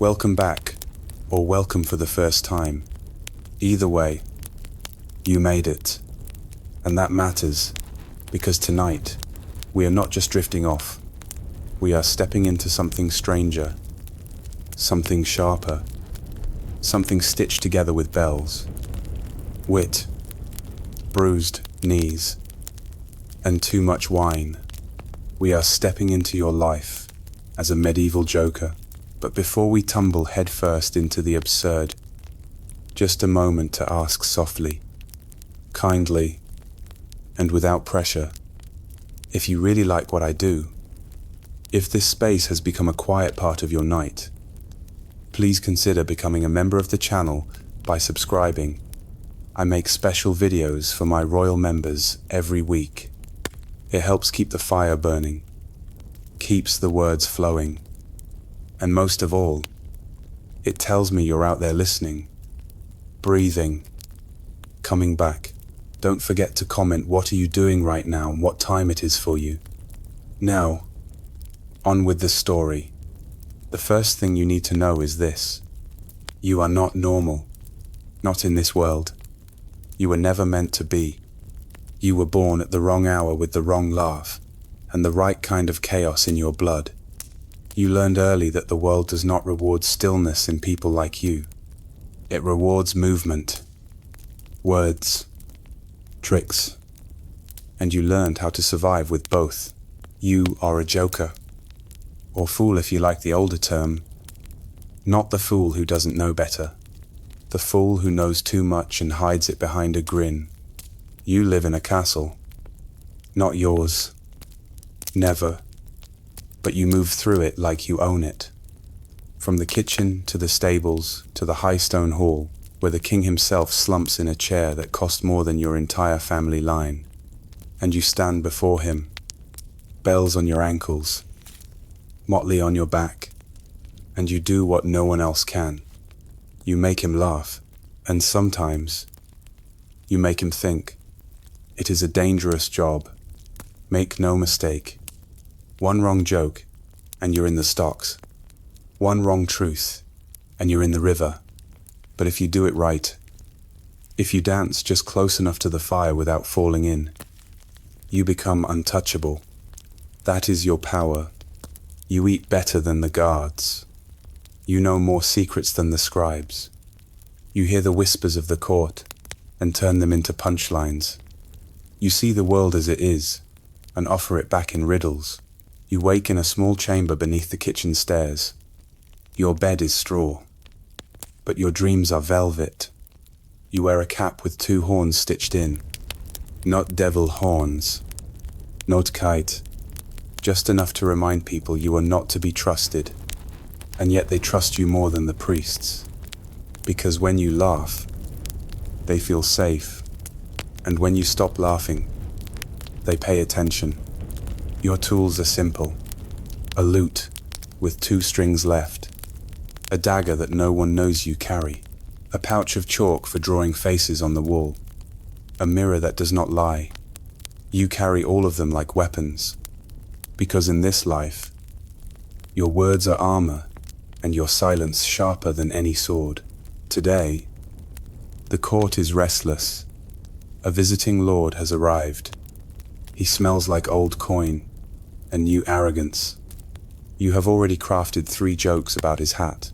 Welcome back, or welcome for the first time. Either way, you made it. And that matters, because tonight, we are not just drifting off. We are stepping into something stranger, something sharper, something stitched together with bells, wit, bruised knees, and too much wine. We are stepping into your life as a medieval joker. But before we tumble headfirst into the absurd, just a moment to ask softly, kindly, and without pressure, if you really like what I do, if this space has become a quiet part of your night, please consider becoming a member of the channel by subscribing. I make special videos for my royal members every week. It helps keep the fire burning, keeps the words flowing, and most of all, it tells me you're out there listening, breathing, coming back. Don't forget to comment what are you doing right now and what time it is for you. Now, on with the story. The first thing you need to know is this. You are not normal. Not in this world. You were never meant to be. You were born at the wrong hour with the wrong laugh, and the right kind of chaos in your blood. You learned early that the world does not reward stillness in people like you. It rewards movement, words, tricks, and you learned how to survive with both. You are a joker, or fool if you like the older term. Not the fool who doesn't know better, the fool who knows too much and hides it behind a grin. You live in a castle, not yours, never. But you move through it like you own it. From the kitchen to the stables to the high stone hall, where the king himself slumps in a chair that cost more than your entire family line. And you stand before him, bells on your ankles, motley on your back, and you do what no one else can. You make him laugh, and sometimes you make him think. It is a dangerous job. Make no mistake. One wrong joke, and you're in the stocks. One wrong truth, and you're in the river. But if you do it right, if you dance just close enough to the fire without falling in, you become untouchable. That is your power. You eat better than the guards. You know more secrets than the scribes. You hear the whispers of the court and turn them into punchlines. You see the world as it is and offer it back in riddles. You wake in a small chamber beneath the kitchen stairs. Your bed is straw, but your dreams are velvet. You wear a cap with 2 horns stitched in. Not devil horns, not kite, just enough to remind people you are not to be trusted. And yet they trust you more than the priests. Because when you laugh, they feel safe. And when you stop laughing, they pay attention. Your tools are simple. A lute with 2 strings left. A dagger that no one knows you carry. A pouch of chalk for drawing faces on the wall. A mirror that does not lie. You carry all of them like weapons. Because in this life, your words are armor and your silence sharper than any sword. Today, the court is restless. A visiting lord has arrived. He smells like old coin and new arrogance. You have already crafted 3 jokes about his hat,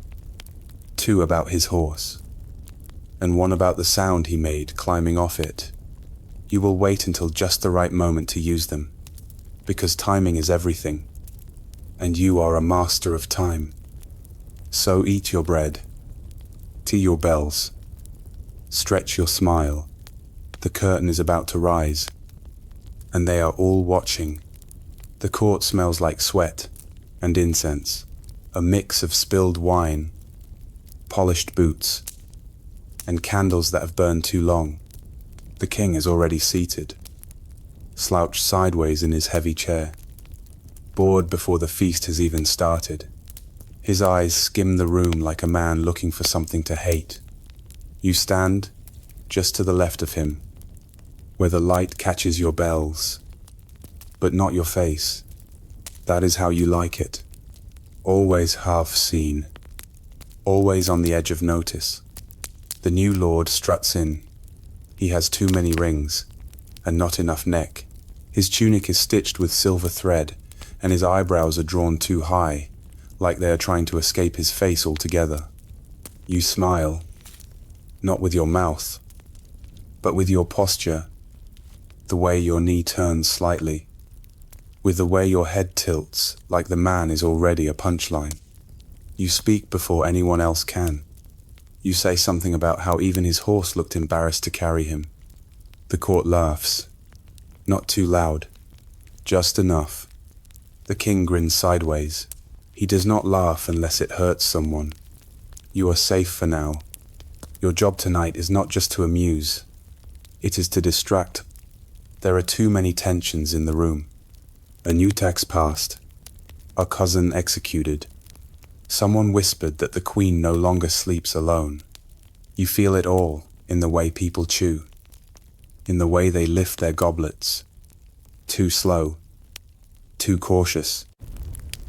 2 about his horse, and 1 about the sound he made climbing off it. You will wait until just the right moment to use them, because timing is everything, and you are a master of time. So eat your bread, tea your bells, stretch your smile. The curtain is about to rise, and they are all watching. The court smells like sweat and incense, a mix of spilled wine, polished boots, and candles that have burned too long. The king is already seated, slouched sideways in his heavy chair, bored before the feast has even started. His eyes skim the room like a man looking for something to hate. You stand just to the left of him, where the light catches your bells, but not your face. That is how you like it. Always half seen. always on the edge of notice. The new lord struts in. He has too many rings, and not enough neck. His tunic is stitched with silver thread, and his eyebrows are drawn too high, like they are trying to escape his face altogether. You smile, not with your mouth, but with your posture, the way your knee turns slightly, with the way your head tilts like the man is already a punchline. You speak before anyone else can. You say something about how even his horse looked embarrassed to carry him. The court laughs. Not too loud, just enough. The king grins sideways. He does not laugh unless it hurts someone. You are safe for now. Your job tonight is not just to amuse. It is to distract. There are too many tensions in the room. A new tax passed. Our cousin executed. Someone whispered that the queen no longer sleeps alone. You feel it all in the way people chew, in the way they lift their goblets. Too slow, too cautious.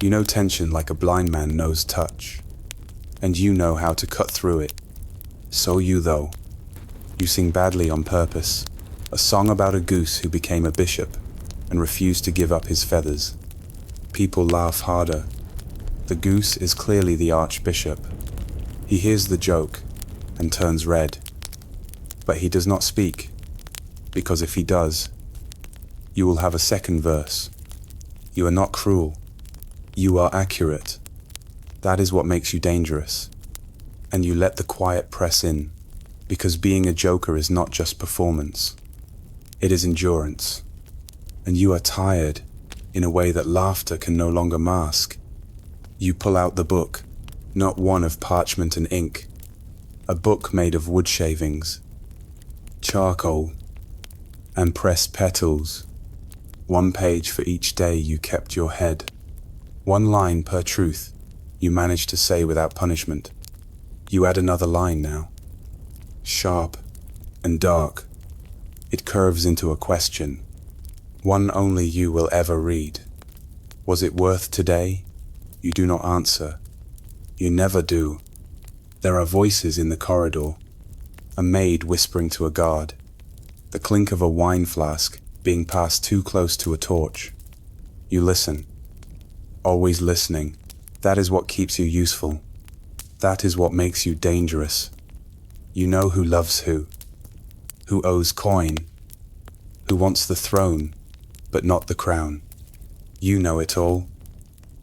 You know tension like a blind man knows touch, and you know how to cut through it. So you, though, you sing badly on purpose, a song about a goose who became a bishop and refused to give up his feathers. People laugh harder. The goose is clearly the archbishop. He hears the joke and turns red. But he does not speak, because if he does, you will have a second verse. You are not cruel. You are accurate. That is what makes you dangerous. And you let the quiet press in, because being a joker is not just performance. It is endurance. And you are tired in a way that laughter can no longer mask. You pull out the book, not one of parchment and ink, a book made of wood shavings, charcoal, and pressed petals. One page for each day you kept your head. One line per truth you managed to say without punishment. You add another line now. Sharp and dark. It curves into a question. One only you will ever read. Was it worth today? You do not answer. You never do. There are voices in the corridor. A maid whispering to a guard. The clink of a wine flask being passed too close to a torch. You listen. Always listening. That is what keeps you useful. That is what makes you dangerous. You know who loves who owes coin, who wants the throne, but not the crown. You know it all.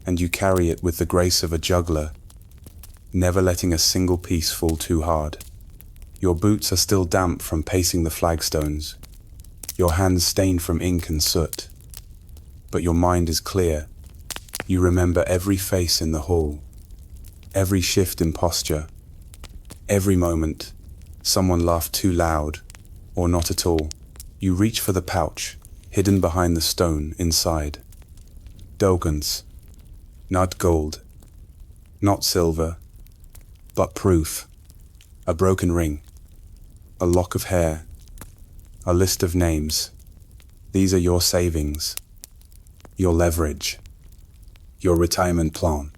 And you carry it with the grace of a juggler, never letting a single piece fall too hard. Your boots are still damp from pacing the flagstones, your hands stained from ink and soot. But your mind is clear. You remember every face in the hall, every shift in posture, every moment someone laughed too loud, or not at all. You reach for the pouch, hidden behind the stone inside. Dogons. Not gold, not silver, but proof. A broken ring, a lock of hair, a list of names. These are your savings, your leverage, your retirement plan.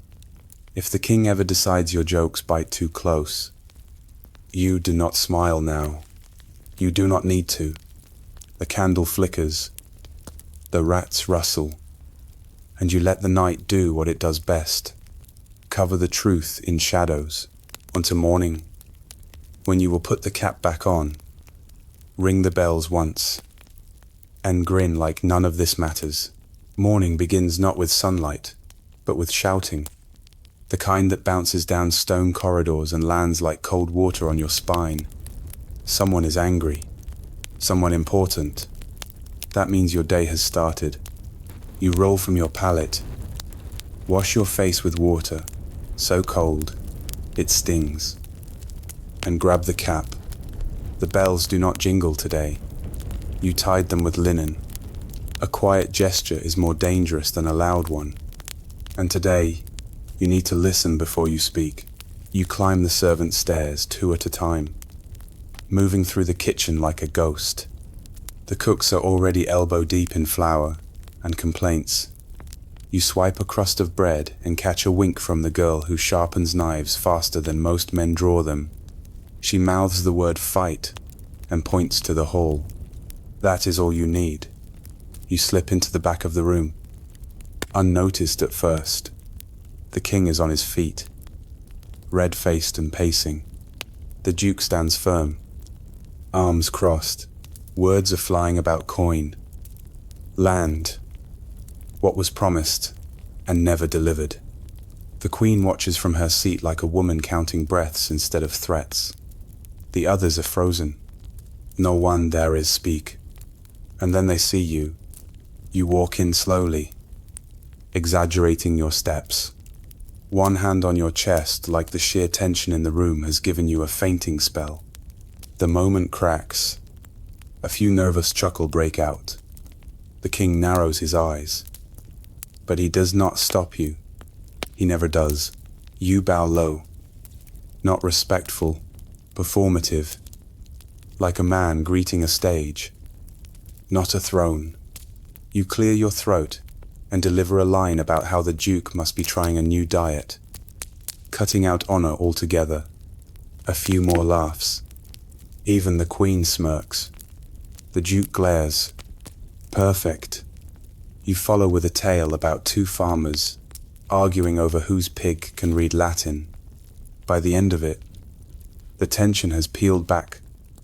If the king ever decides your jokes bite too close, you do not smile now. You do not need to. The candle flickers, the rats rustle, and you let the night do what it does best, cover the truth in shadows until morning, when you will put the cap back on, ring the bells once, and grin like none of this matters. Morning begins not with sunlight, but with shouting, the kind that bounces down stone corridors and lands like cold water on your spine. Someone is angry, someone important. That means your day has started. You roll from your pallet, wash your face with water, so cold, it stings, and grab the cap. The bells do not jingle today. You tied them with linen. A quiet gesture is more dangerous than a loud one. And today, you need to listen before you speak. You climb the servant stairs 2 at a time, moving through the kitchen like a ghost. The cooks are already elbow deep in flour and complaints. You swipe a crust of bread and catch a wink from the girl who sharpens knives faster than most men draw them. She mouths the word fight and points to the hall. That is all you need. You slip into the back of the room. Unnoticed at first, the king is on his feet, red-faced and pacing. The duke stands firm, arms crossed. Words are flying about coin, land, what was promised and never delivered. The queen watches from her seat like a woman counting breaths instead of threats. The others are frozen. No one there is speak. And then they see you. You walk in slowly, exaggerating your steps. One hand on your chest, like the sheer tension in the room has given you a fainting spell. The moment cracks. A few nervous chuckles break out. The king narrows his eyes. But he does not stop you. He never does. You bow low. Not respectful, performative. Like a man greeting a stage. Not a throne. You clear your throat and deliver a line about how the duke must be trying a new diet. Cutting out honor altogether. A few more laughs. Even the queen smirks. The duke glares. Perfect. You follow with a tale about two farmers arguing over whose pig can read Latin. By the end of it, the tension has peeled back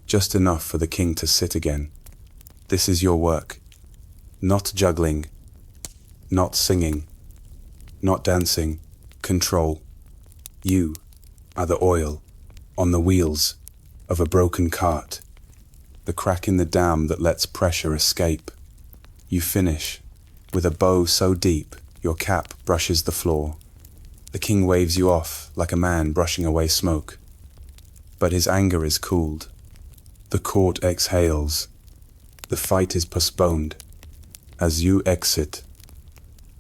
just enough for the king to sit again. This is your work. Not juggling. Not singing. Not dancing. Control. You are the oil on the wheels of a broken cart. The crack in the dam that lets pressure escape. You finish with a bow so deep your cap brushes the floor. The king waves you off like a man brushing away smoke. But his anger is cooled. The court exhales. The fight is postponed. As you exit,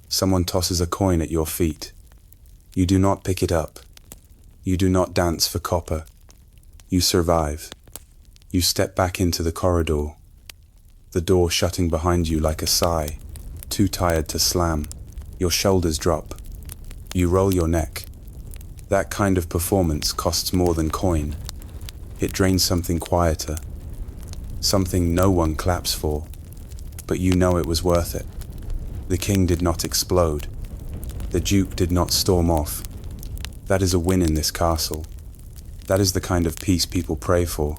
someone tosses a coin at your feet. You do not pick it up. You do not dance for copper. You survive. You step back into the corridor, the door shutting behind you like a sigh, too tired to slam. Your shoulders drop. You roll your neck. That kind of performance costs more than coin. It drains something quieter, something no one claps for, but you know it was worth it. The king did not explode. The duke did not storm off. That is a win in this castle. That is the kind of peace people pray for.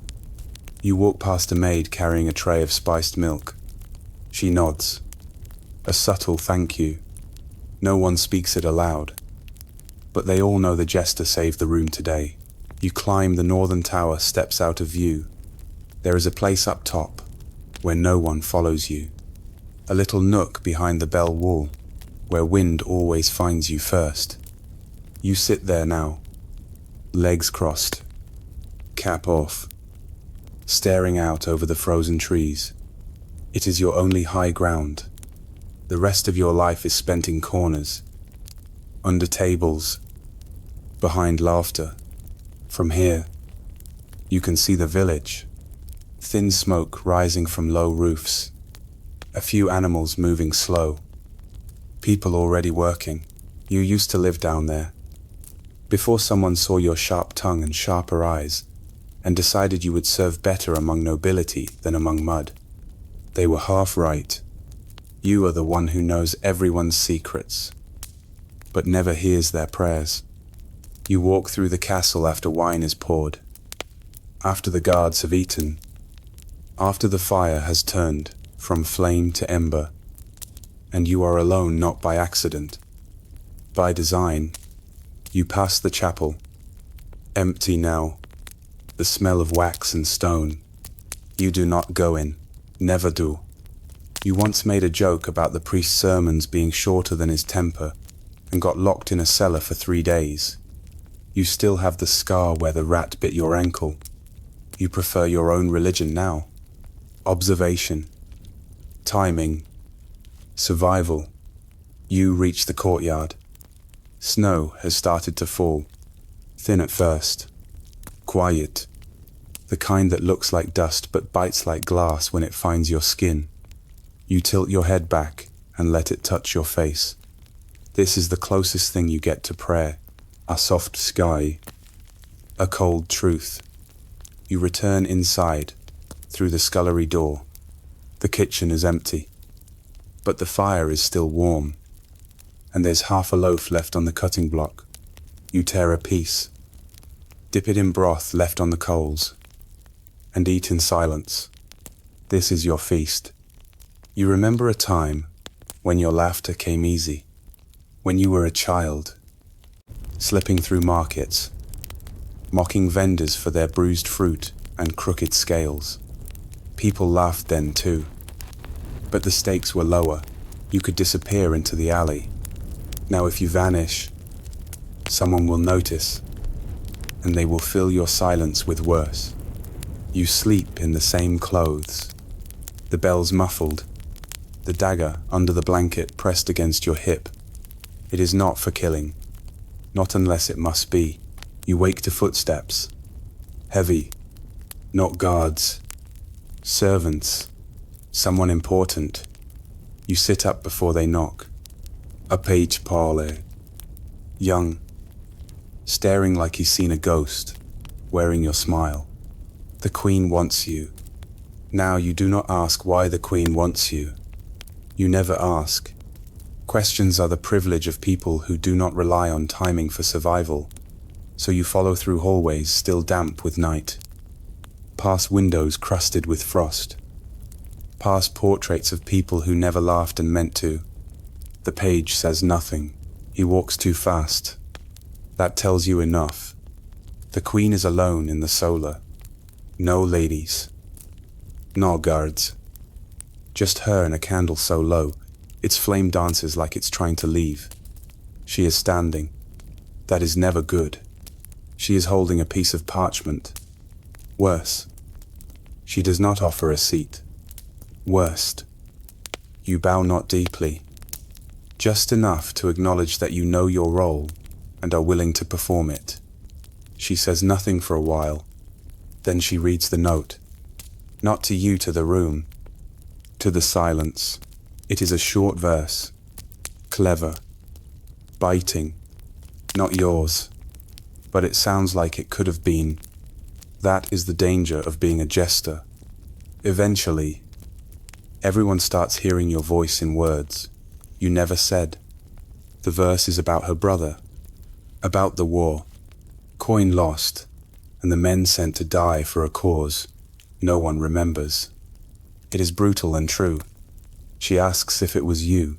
You walk past a maid carrying a tray of spiced milk. She nods. A subtle thank you. No one speaks it aloud. But they all know the jester saved the room today. You climb the northern tower, steps out of view. There is a place up top where no one follows you. A little nook behind the bell wall where wind always finds you first. You sit there now, legs crossed, cap off, staring out over the frozen trees. It is your only high ground. The rest of your life is spent in corners, under tables, behind laughter. From here, you can see the village, thin smoke rising from low roofs, a few animals moving slow, people already working. You used to live down there, before someone saw your sharp tongue and sharper eyes, and decided you would serve better among nobility than among mud. They were half right. You are the one who knows everyone's secrets, but never hears their prayers. You walk through the castle after wine is poured, after the guards have eaten, after the fire has turned from flame to ember, and you are alone not by accident, by design. You pass the chapel, empty now, the smell of wax and stone. You do not go in, never do. You once made a joke about the priest's sermons being shorter than his temper and got locked in a cellar for 3 days. You still have the scar where the rat bit your ankle. You prefer your own religion now. Observation, timing, survival. You reach the courtyard. Snow has started to fall, thin at first, quiet, the kind that looks like dust but bites like glass when it finds your skin. You tilt your head back and let it touch your face. This is the closest thing you get to prayer. A soft sky, a cold truth. You return inside, through the scullery door. The kitchen is empty, but the fire is still warm, and there's half a loaf left on the cutting block. You tear a piece, dip it in broth left on the coals, and eat in silence. This is your feast. You remember a time when your laughter came easy, when you were a child, slipping through markets, mocking vendors for their bruised fruit and crooked scales. People laughed then too, but the stakes were lower. You could disappear into the alley. Now if you vanish, someone will notice, and they will fill your silence with worse. You sleep in the same clothes, the bells muffled, the dagger under the blanket pressed against your hip. It is not for killing, not unless it must be. You wake to footsteps, heavy, not guards, servants, someone important. You sit up before they knock. A page parlor, young, staring like he's seen a ghost, wearing your smile. The Queen wants you. Now you do not ask why the Queen wants you. You never ask. Questions are the privilege of people who do not rely on timing for survival. So you follow through hallways still damp with night, past windows crusted with frost, past portraits of people who never laughed and meant to. The page says nothing. He walks too fast. That tells you enough. The Queen is alone in the solar. No ladies. No guards. Just her and a candle so low, its flame dances like it's trying to leave. She is standing. That is never good. She is holding a piece of parchment. Worse, she does not offer a seat. Worst, you bow not deeply, just enough to acknowledge that you know your role and are willing to perform it. She says nothing for a while, then she reads the note. Not to you, to the room, to the silence. It is a short verse, clever, biting, not yours, but it sounds like it could have been. That is the danger of being a jester. Eventually, everyone starts hearing your voice in words you never said. The verse is about her brother, about the war, coin lost, and the men sent to die for a cause no one remembers. It is brutal and true. She asks if it was you.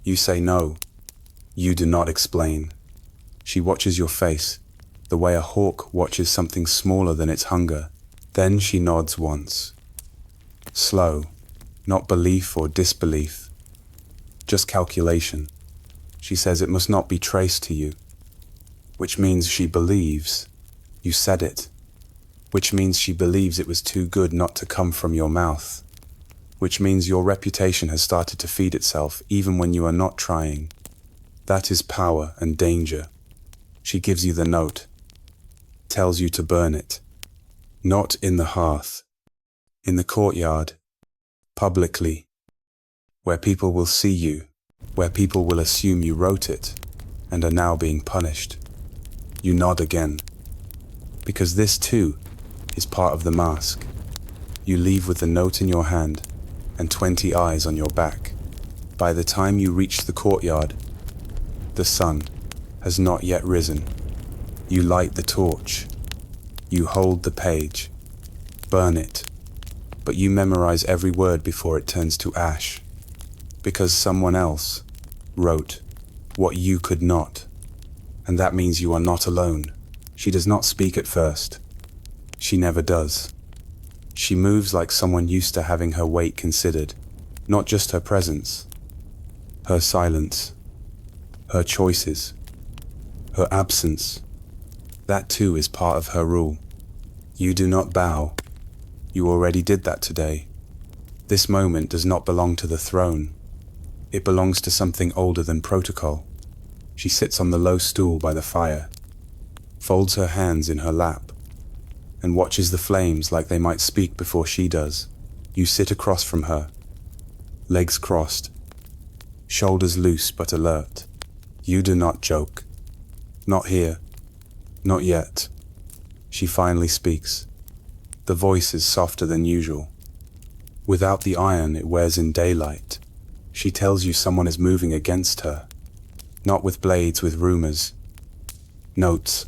You say no. You do not explain. She watches your face, the way a hawk watches something smaller than its hunger. Then she nods once. Slow, not belief or disbelief, just calculation. She says it must not be traced to you, which means she believes you said it, which means she believes it was too good not to come from your mouth, which means your reputation has started to feed itself even when you are not trying. That is power and danger. She gives you the note, tells you to burn it, not in the hearth, in the courtyard, publicly, where people will see you, where people will assume you wrote it and are now being punished. You nod again, because this too is part of the mask. You leave with the note in your hand and 20 eyes on your back. By the time you reach the courtyard, the sun has not yet risen. You light the torch. You hold the page. Burn it. But you memorize every word before it turns to ash. Because someone else wrote what you could not. And that means you are not alone. She does not speak at first. She never does. She moves like someone used to having her weight considered, not just her presence, her silence, her choices, her absence. That too is part of her rule. You do not bow. You already did that today. This moment does not belong to the throne. It belongs to something older than protocol. She sits on the low stool by the fire, folds her hands in her lap, and watches the flames like they might speak before she does. You sit across from her, legs crossed, shoulders loose but alert. You do not joke. Not here. Not yet. She finally speaks. The voice is softer than usual. Without the iron it wears in daylight, she tells you someone is moving against her. Not with blades, with rumors. Notes.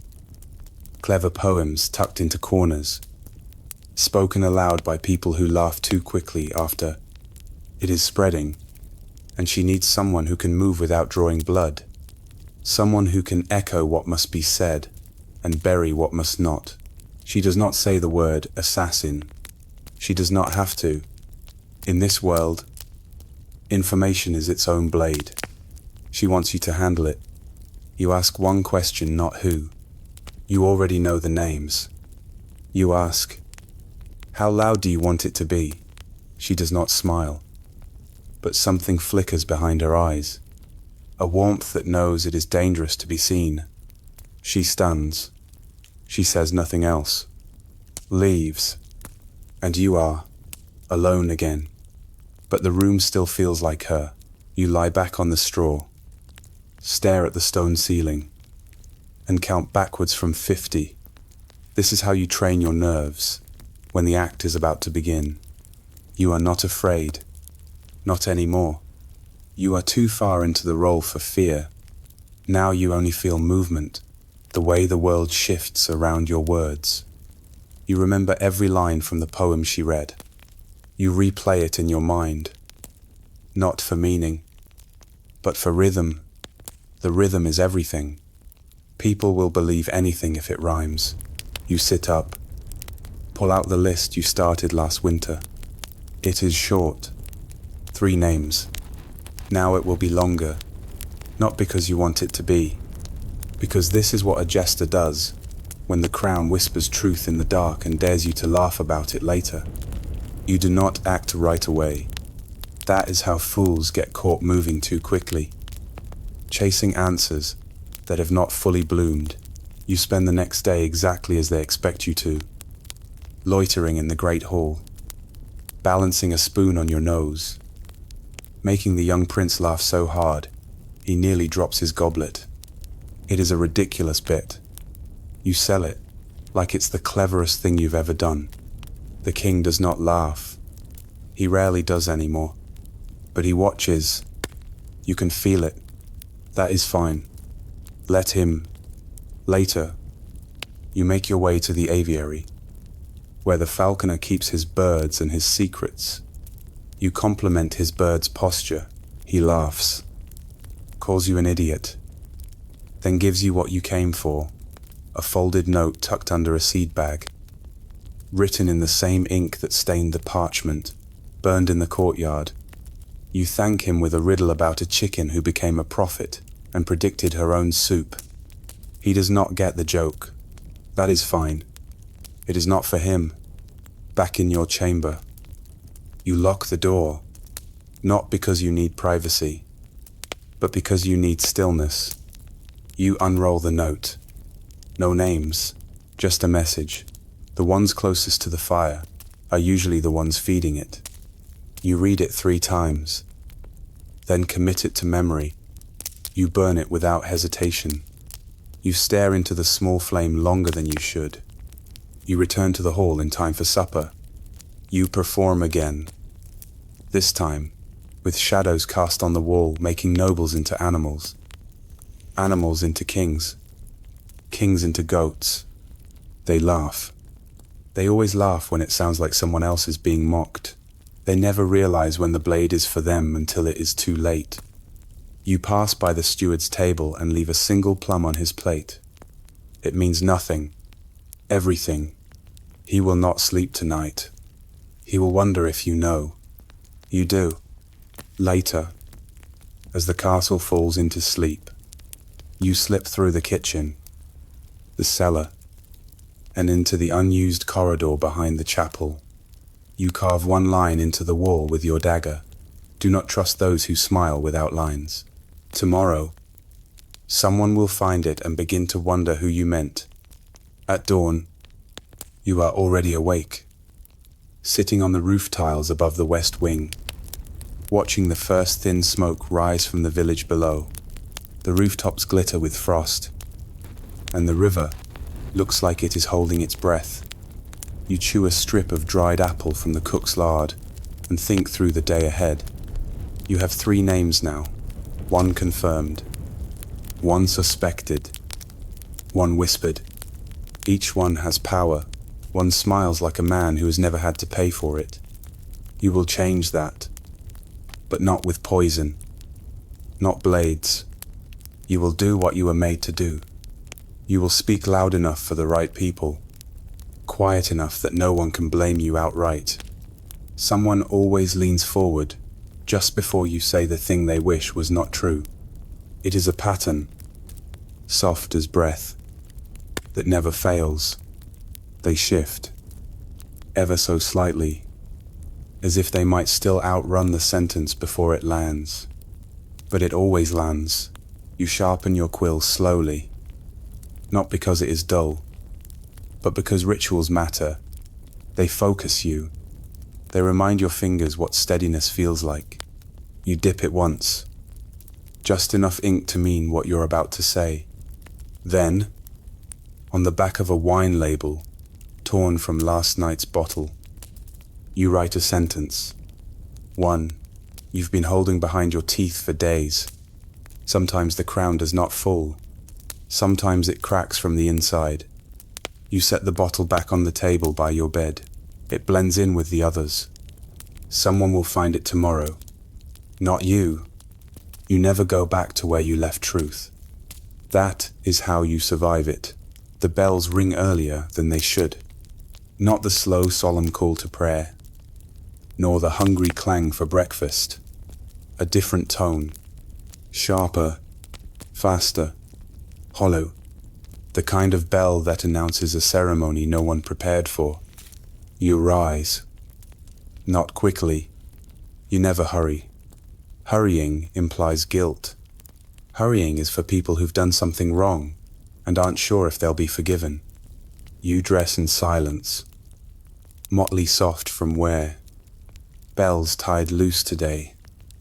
Clever poems tucked into corners. Spoken aloud by people who laugh too quickly after. It is spreading, and she needs someone who can move without drawing blood. Someone who can echo what must be said and bury what must not. She does not say the word assassin. She does not have to. In this world, information is its own blade. She wants you to handle it. You ask one question, not who. You already know the names. You ask, how loud do you want it to be? She does not smile, but something flickers behind her eyes. A warmth that knows it is dangerous to be seen. She stuns. She says nothing else. Leaves. And you are alone again. But the room still feels like her. You lie back on the straw, stare at the stone ceiling, and count backwards from 50. This is how you train your nerves when the act is about to begin. You are not afraid. Not anymore. You are too far into the role for fear. Now you only feel movement, the way the world shifts around your words. You remember every line from the poem she read. You replay it in your mind, not for meaning, but for rhythm. The rhythm is everything. People will believe anything if it rhymes. You sit up, pull out the list you started last winter. It is short. 3 names. Now it will be longer, not because you want it to be, because this is what a jester does when the crown whispers truth in the dark and dares you to laugh about it later. You do not act right away. That is how fools get caught moving too quickly, chasing answers that have not fully bloomed. You spend the next day exactly as they expect you to, loitering in the great hall, balancing a spoon on your nose, making the young prince laugh so hard he nearly drops his goblet. It is a ridiculous bit. You sell it like it's the cleverest thing you've ever done. The king does not laugh. He rarely does anymore. But he watches. You can feel it. That is fine. Let him. Later, you make your way to the aviary, where the falconer keeps his birds and his secrets. You compliment his bird's posture. He laughs, calls you an idiot, then gives you what you came for, a folded note tucked under a seed bag, written in the same ink that stained the parchment, burned in the courtyard. You thank him with a riddle about a chicken who became a prophet and predicted her own soup. He does not get the joke. That is fine. It is not for him. Back in your chamber, you lock the door, not because you need privacy, but because you need stillness. You unroll the note. No names, just a message. The ones closest to the fire are usually the ones feeding it. You read it 3 times, then commit it to memory. You burn it without hesitation. You stare into the small flame longer than you should. You return to the hall in time for supper. You perform again. This time, with shadows cast on the wall, making nobles into animals, animals into kings, kings into goats. They laugh. They always laugh when it sounds like someone else is being mocked. They never realize when the blade is for them until it is too late. You pass by the steward's table and leave a single plum on his plate. It means nothing. Everything. He will not sleep tonight. He will wonder if you know. You do. Later, as the castle falls into sleep, you slip through the kitchen, the cellar, and into the unused corridor behind the chapel. You carve one line into the wall with your dagger. Do not trust those who smile without lines. Tomorrow, someone will find it and begin to wonder who you meant. At dawn, you are already awake, sitting on the roof tiles above the west wing, watching the first thin smoke rise from the village below. The rooftops glitter with frost, and the river looks like it is holding its breath. You chew a strip of dried apple from the cook's lard and think through the day ahead. You have 3 names now, 1 confirmed, 1 suspected, 1 whispered. Each one has power. One smiles like a man who has never had to pay for it. You will change that, but not with poison, not blades. You will do what you were made to do. You will speak loud enough for the right people, quiet enough that no one can blame you outright. Someone always leans forward just before you say the thing they wish was not true. It is a pattern, soft as breath, that never fails. They shift, ever so slightly, as if they might still outrun the sentence before it lands. But it always lands. You sharpen your quill slowly, not because it is dull, but because rituals matter. They focus you. They remind your fingers what steadiness feels like. You dip it once, just enough ink to mean what you're about to say. Then, on the back of a wine label, torn from last night's bottle, you write a sentence. 1 you've been holding behind your teeth for days. Sometimes the crown does not fall. Sometimes it cracks from the inside. You set the bottle back on the table by your bed. It blends in with the others. Someone will find it tomorrow. Not you. You never go back to where you left truth. That is how you survive it. The bells ring earlier than they should. Not the slow, solemn call to prayer, nor the hungry clang for breakfast. A different tone, sharper, faster, hollow, the kind of bell that announces a ceremony no one prepared for. You rise. Not quickly. You never hurry. Hurrying implies guilt. Hurrying is for people who've done something wrong and aren't sure if they'll be forgiven. You dress in silence, motley soft from wear. Bells tied loose today,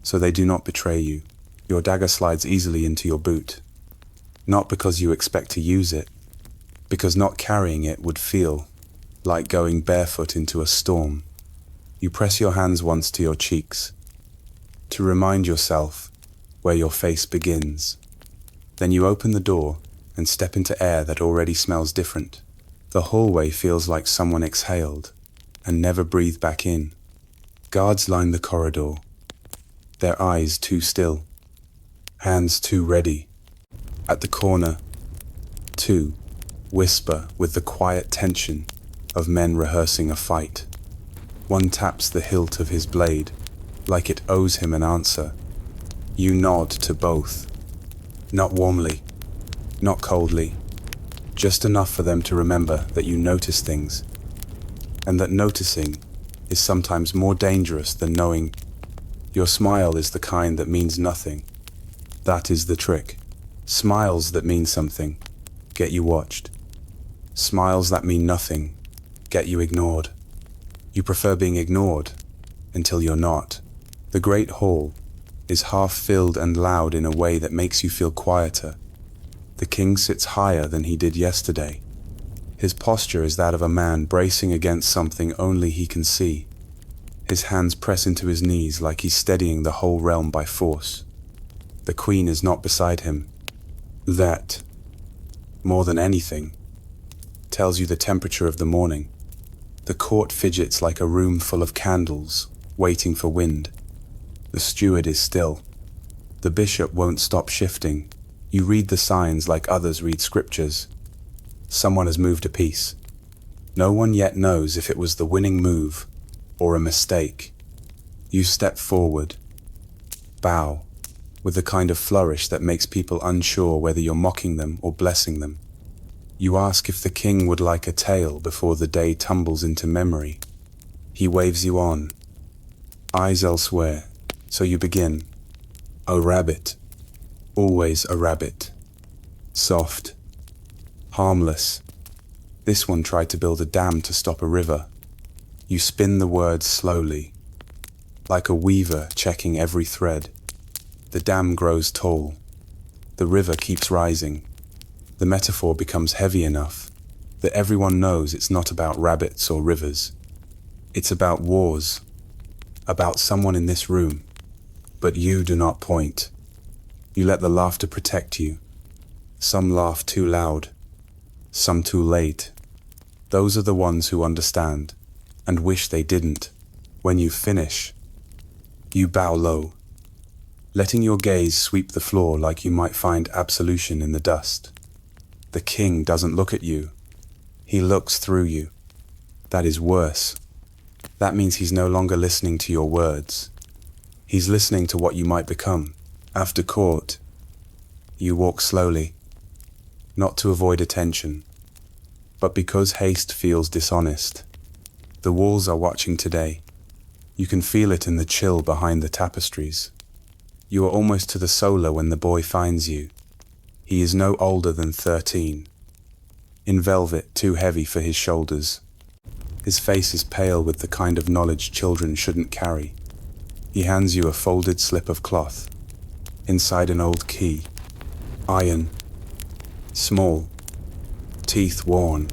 so they do not betray you. Your dagger slides easily into your boot, not because you expect to use it, because not carrying it would feel like going barefoot into a storm. You press your hands once to your cheeks, to remind yourself where your face begins. Then you open the door and step into air that already smells different. The hallway feels like someone exhaled and never breathed back in. Guards line the corridor, their eyes too still, hands too ready. At the corner, 2 whisper with the quiet tension of men rehearsing a fight. 1 taps the hilt of his blade like it owes him an answer. You nod to both, not warmly, not coldly, just enough for them to remember that you notice things, and that noticing is sometimes more dangerous than knowing. Your smile is the kind that means nothing. That is the trick. Smiles that mean something get you watched. Smiles that mean nothing get you ignored. You prefer being ignored until you're not. The great hall is half filled and loud in a way that makes you feel quieter. The king sits higher than he did yesterday. His posture is that of a man bracing against something only he can see. His hands press into his knees like he's steadying the whole realm by force. The queen is not beside him. That, more than anything, tells you the temperature of the morning. The court fidgets like a room full of candles, waiting for wind. The steward is still. The bishop won't stop shifting. You read the signs like others read scriptures. Someone has moved a piece. No one yet knows if it was the winning move or a mistake. You step forward, bow, with the kind of flourish that makes people unsure whether you're mocking them or blessing them. You ask if the king would like a tale before the day tumbles into memory. He waves you on, eyes elsewhere, so you begin. A rabbit, always a rabbit. Soft, harmless. This one tried to build a dam to stop a river. You spin the words slowly, like a weaver checking every thread. The dam grows tall. The river keeps rising. The metaphor becomes heavy enough that everyone knows it's not about rabbits or rivers. It's about wars, about someone in this room. But you do not point. You let the laughter protect you. Some laugh too loud, some too late. Those are the ones who understand and wish they didn't. When you finish, you bow low, letting your gaze sweep the floor like you might find absolution in the dust. The king doesn't look at you. He looks through you. That is worse. That means he's no longer listening to your words. He's listening to what you might become. After court, you walk slowly, not to avoid attention, but because haste feels dishonest. The walls are watching today. You can feel it in the chill behind the tapestries. You are almost to the solar when the boy finds you. He is no older than 13. In velvet too heavy for his shoulders. His face is pale with the kind of knowledge children shouldn't carry. He hands you a folded slip of cloth. Inside an old key. Iron. Small. Teeth worn.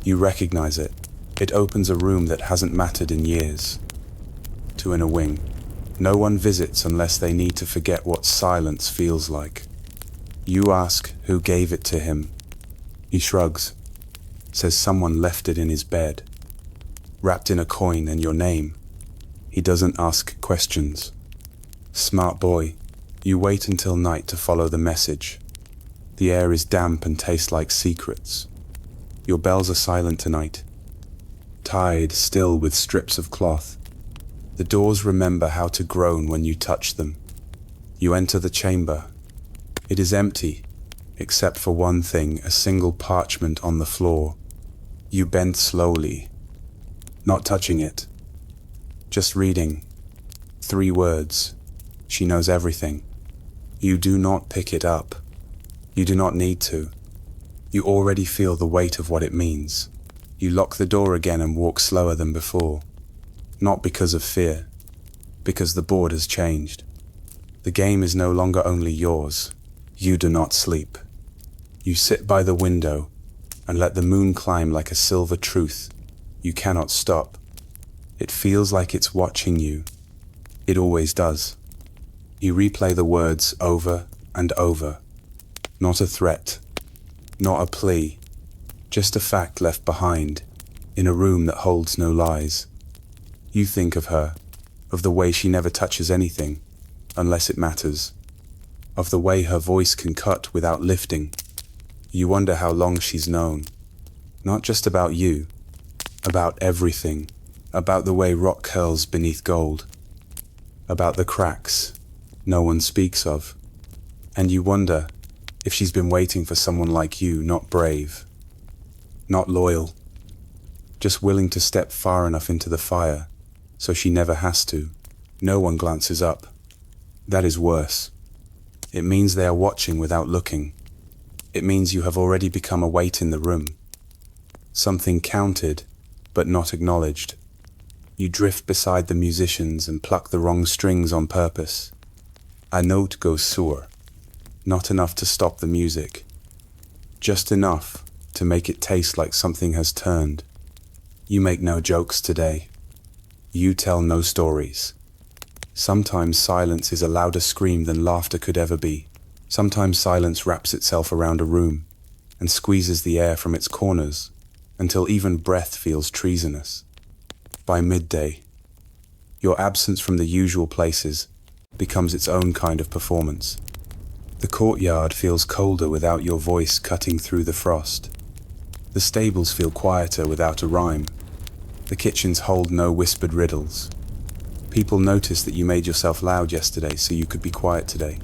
You recognize it. It opens a room that hasn't mattered in years. To in a wing. No one visits unless they need to forget what silence feels like. You ask who gave it to him. He shrugs. Says someone left it in his bed. Wrapped in a coin and your name. He doesn't ask questions. Smart boy. You wait until night to follow the message. The air is damp and tastes like secrets. Your bells are silent tonight. Tied still with strips of cloth. The doors remember how to groan when you touch them. You enter the chamber. It is empty, except for one thing, a single parchment on the floor. You bend slowly, not touching it. Just reading. 3 words. She knows everything. You do not pick it up. You do not need to. You already feel the weight of what it means. You lock the door again and walk slower than before. Not because of fear, because the board has changed. The game is no longer only yours. You do not sleep. You sit by the window and let the moon climb like a silver truth. You cannot stop. It feels like it's watching you. It always does. You replay the words over and over. Not a threat, not a plea, just a fact left behind in a room that holds no lies. You think of her, of the way she never touches anything, unless it matters, of the way her voice can cut without lifting. You wonder how long she's known, not just about you, about everything, about the way rock curls beneath gold, about the cracks no one speaks of. And you wonder if she's been waiting for someone like you, not brave, not loyal, just willing to step far enough into the fire so she never has to. No one glances up. That is worse. It means they are watching without looking. It means you have already become a weight in the room. Something counted, but not acknowledged. You drift beside the musicians and pluck the wrong strings on purpose. A note goes sour. Not enough to stop the music. Just enough to make it taste like something has turned. You make no jokes today. You tell no stories. Sometimes silence is a louder scream than laughter could ever be. Sometimes silence wraps itself around a room and squeezes the air from its corners until even breath feels treasonous. By midday, your absence from the usual places becomes its own kind of performance. The courtyard feels colder without your voice cutting through the frost. The stables feel quieter without a rhyme. The kitchens hold no whispered riddles. People notice that you made yourself loud yesterday so you could be quiet today.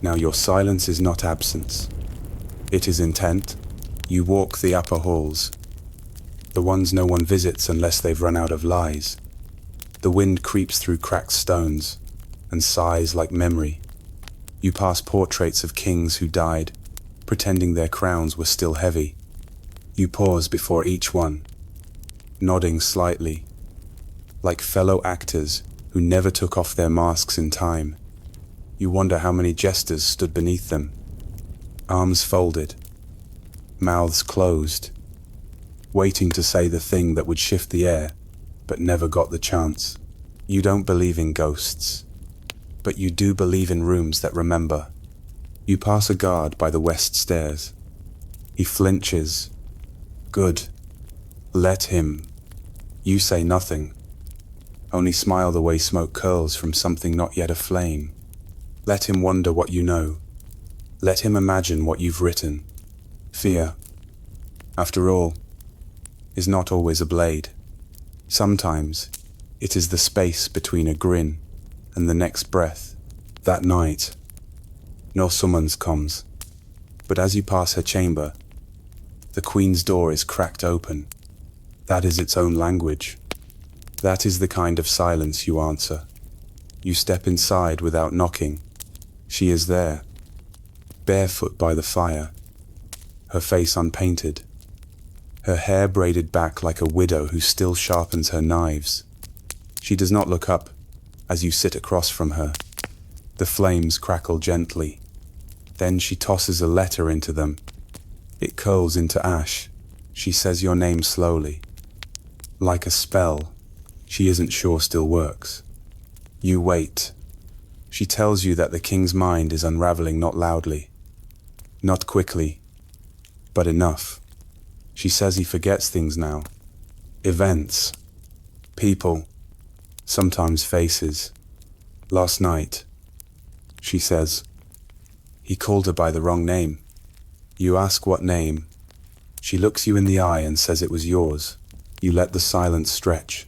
Now your silence is not absence. It is intent. You walk the upper halls, the ones no one visits unless they've run out of lies. The wind creeps through cracked stones and sighs like memory. You pass portraits of kings who died, pretending their crowns were still heavy. You pause before each one, nodding slightly, like fellow actors who never took off their masks in time. You wonder how many jesters stood beneath them, arms folded, mouths closed, waiting to say the thing that would shift the air, but never got the chance. You don't believe in ghosts, but you do believe in rooms that remember. You pass a guard by the west stairs. He flinches. Good. Let him. You say nothing. Only smile the way smoke curls from something not yet aflame. Let him wonder what you know. Let him imagine what you've written. Fear, after all, is not always a blade. Sometimes it is the space between a grin and the next breath. That night, no summons comes, but as you pass her chamber, the Queen's door is cracked open. That is its own language. That is the kind of silence you answer. You step inside without knocking. She is there, barefoot by the fire, her face unpainted, her hair braided back like a widow who still sharpens her knives. She does not look up as you sit across from her. The flames crackle gently. Then she tosses a letter into them. It curls into ash. She says your name slowly. Like a spell, she isn't sure still works. You wait. She tells you that the king's mind is unraveling not loudly, not quickly, but enough. She says he forgets things now. Events, people, sometimes faces. Last night, she says, he called her by the wrong name. You ask what name. She looks you in the eye and says it was yours. You let the silence stretch,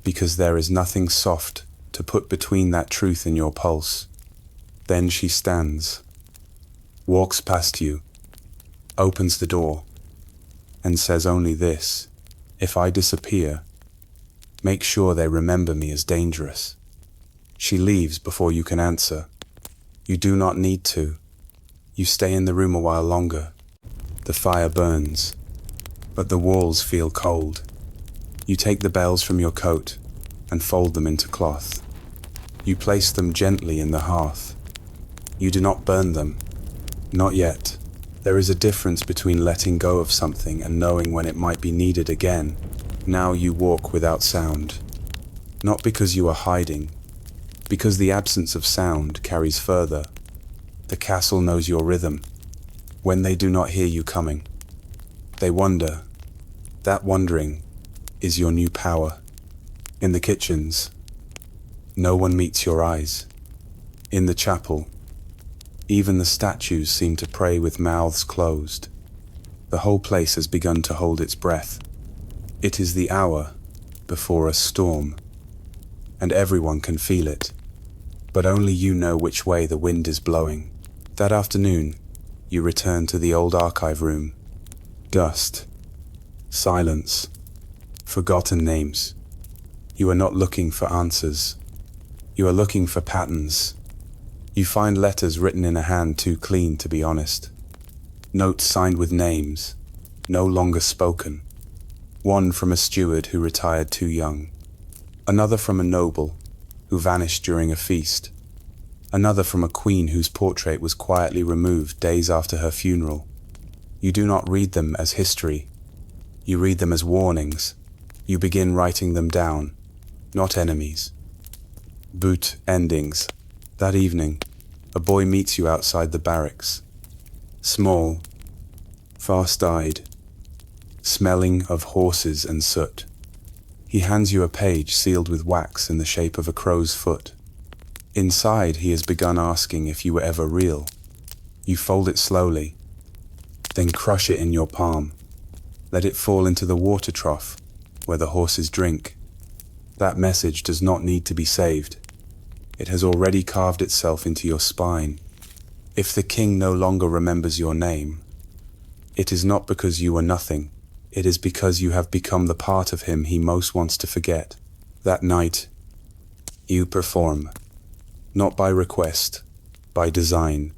because there is nothing soft to put between that truth and your pulse. Then she stands, walks past you, opens the door, and says only this: if I disappear, make sure they remember me as dangerous. She leaves before you can answer. You do not need to. You stay in the room a while longer. The fire burns, but the walls feel cold. You take the bells from your coat and fold them into cloth. You place them gently in the hearth. You do not burn them. Not yet. There is a difference between letting go of something and knowing when it might be needed again. Now you walk without sound. Not because you are hiding, because the absence of sound carries further. The castle knows your rhythm. When they do not hear you coming, they wonder. That wondering is your new power. In the kitchens, no one meets your eyes. In the chapel, even the statues seem to pray with mouths closed. The whole place has begun to hold its breath. It is the hour before a storm, and everyone can feel it, but only you know which way the wind is blowing. That afternoon, you return to the old archive room. Dust, silence, forgotten names. You are not looking for answers. You are looking for patterns. You find letters written in a hand too clean to be honest. Notes signed with names, no longer spoken. One from a steward who retired too young. Another from a noble who vanished during a feast. Another from a queen whose portrait was quietly removed days after her funeral. You do not read them as history. You read them as warnings. You begin writing them down, not enemies. Boot endings. That evening, a boy meets you outside the barracks. Small, fast-eyed, smelling of horses and soot. He hands you a page sealed with wax in the shape of a crow's foot. Inside, he has begun asking if you were ever real. You fold it slowly, then crush it in your palm. Let it fall into the water trough where the horses drink. That message does not need to be saved. It has already carved itself into your spine. If the king no longer remembers your name, it is not because you are nothing. It is because you have become the part of him he most wants to forget. That night, you perform. Not by request, by design.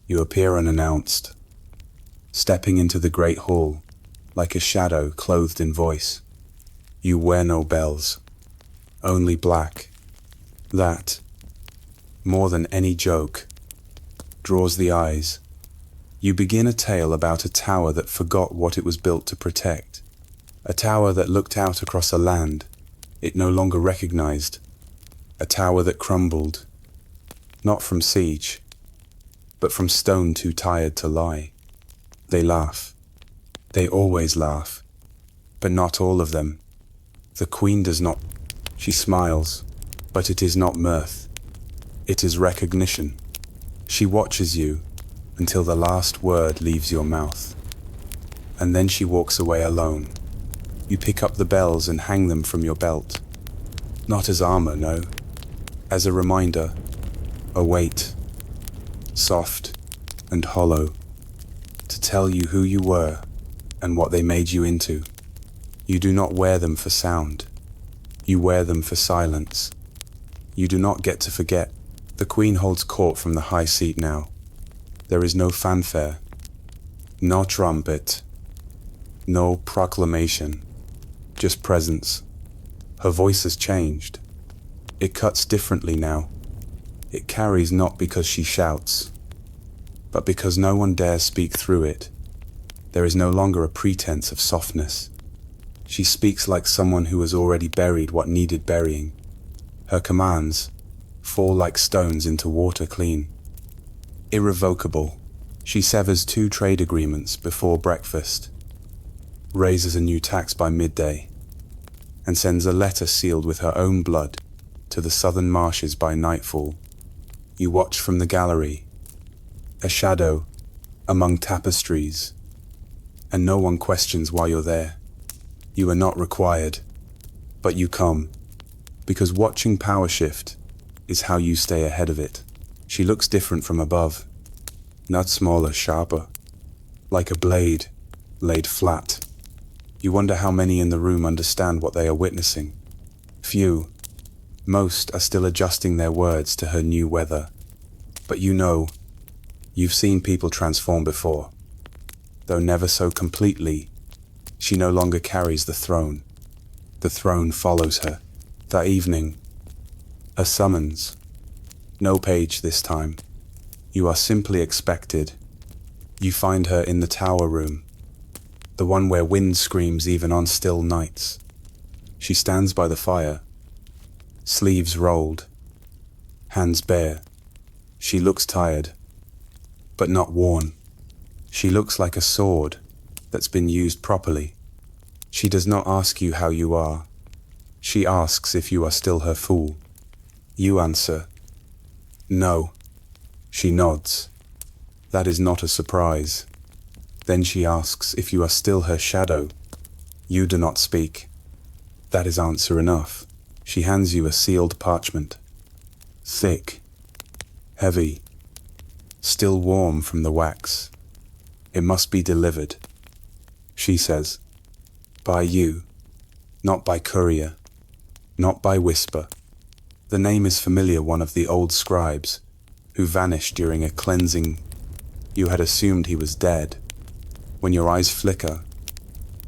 You appear unannounced, stepping into the great hall, like a shadow clothed in voice. You wear no bells, only black. That, more than any joke, draws the eyes. You begin a tale about a tower that forgot what it was built to protect. A tower that looked out across a land it no longer recognized. A tower that crumbled, not from siege, but from stone too tired to lie. They laugh. They always laugh. But not all of them. The queen does not. She smiles, but it is not mirth. It is recognition. She watches you until the last word leaves your mouth. And then she walks away alone. You pick up the bells and hang them from your belt. Not as armor, no. As a reminder, a weight, soft and hollow, to tell you who you were and what they made you into. You do not wear them for sound. You wear them for silence. You do not get to forget. The queen holds court from the high seat now. There is no fanfare, no trumpet, no proclamation, just presence. Her voice has changed. It cuts differently now. It carries not because she shouts, but because no one dares speak through it. There is no longer a pretense of softness. She speaks like someone who has already buried what needed burying. Her commands fall like stones into water clean. Irrevocable, she severs 2 trade agreements before breakfast, raises a new tax by midday, and sends a letter sealed with her own blood to the southern marshes by nightfall. You watch from the gallery, a shadow among tapestries, and no one questions why you're there. You are not required, but you come, because watching power shift is how you stay ahead of it. She looks different from above, not smaller, sharper, like a blade laid flat. You wonder how many in the room understand what they are witnessing. Few. Most are still adjusting their words to her new weather. But you know, you've seen people transform before. Though never so completely, she no longer carries the throne. The throne follows her. That evening, a summons. No page this time. You are simply expected. You find her in the tower room, the one where wind screams even on still nights. She stands by the fire, sleeves rolled, hands bare. She looks tired, but not worn. She looks like a sword that's been used properly. She does not ask you how you are. She asks if you are still her fool. You answer, no. She nods. That is not a surprise. Then she asks if you are still her shadow. You do not speak. That is answer enough. She hands you a sealed parchment. Thick, heavy, still warm from the wax. It must be delivered. She says, by you, not by courier, not by whisper. The name is familiar, one of the old scribes, who vanished during a cleansing. You had assumed he was dead. When your eyes flicker,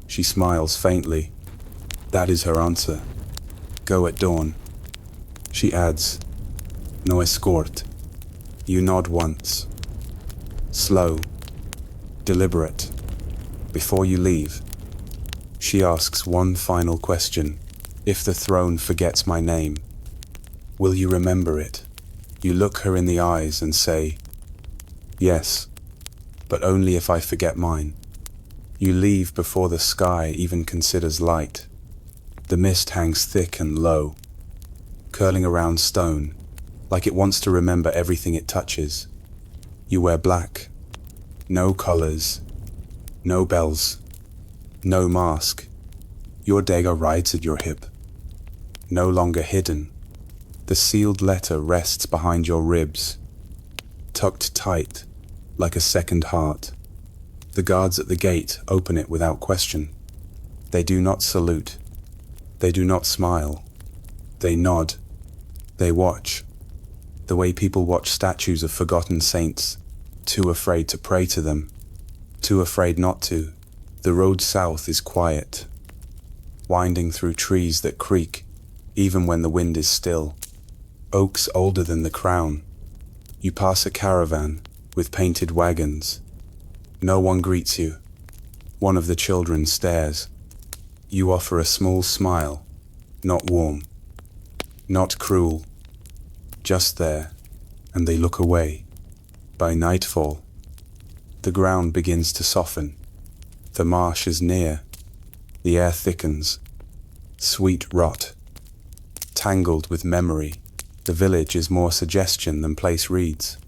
she smiles faintly. That is her answer. Go at dawn. She adds, no escort. You nod once. Slow, deliberate. Before you leave, she asks one final question. If the throne forgets my name, will you remember it? You look her in the eyes and say, yes, but only if I forget mine. You leave before the sky even considers light. The mist hangs thick and low, curling around stone, like it wants to remember everything it touches. You wear black, no collars, no bells, no mask. Your dagger rides at your hip, no longer hidden. The sealed letter rests behind your ribs, tucked tight, like a second heart. The guards at the gate open it without question. They do not salute. They do not smile. They nod. They watch. The way people watch statues of forgotten saints, too afraid to pray to them, too afraid not to. The road south is quiet, winding through trees that creak, even when the wind is still. Oaks older than the crown. You pass a caravan with painted wagons. No one greets you. One of the children stares. You offer a small smile, not warm, not cruel, just there, and they look away. By nightfall, the ground begins to soften. The marsh is near. The air thickens. Sweet rot. Tangled with memory, the village is more suggestion than place reads.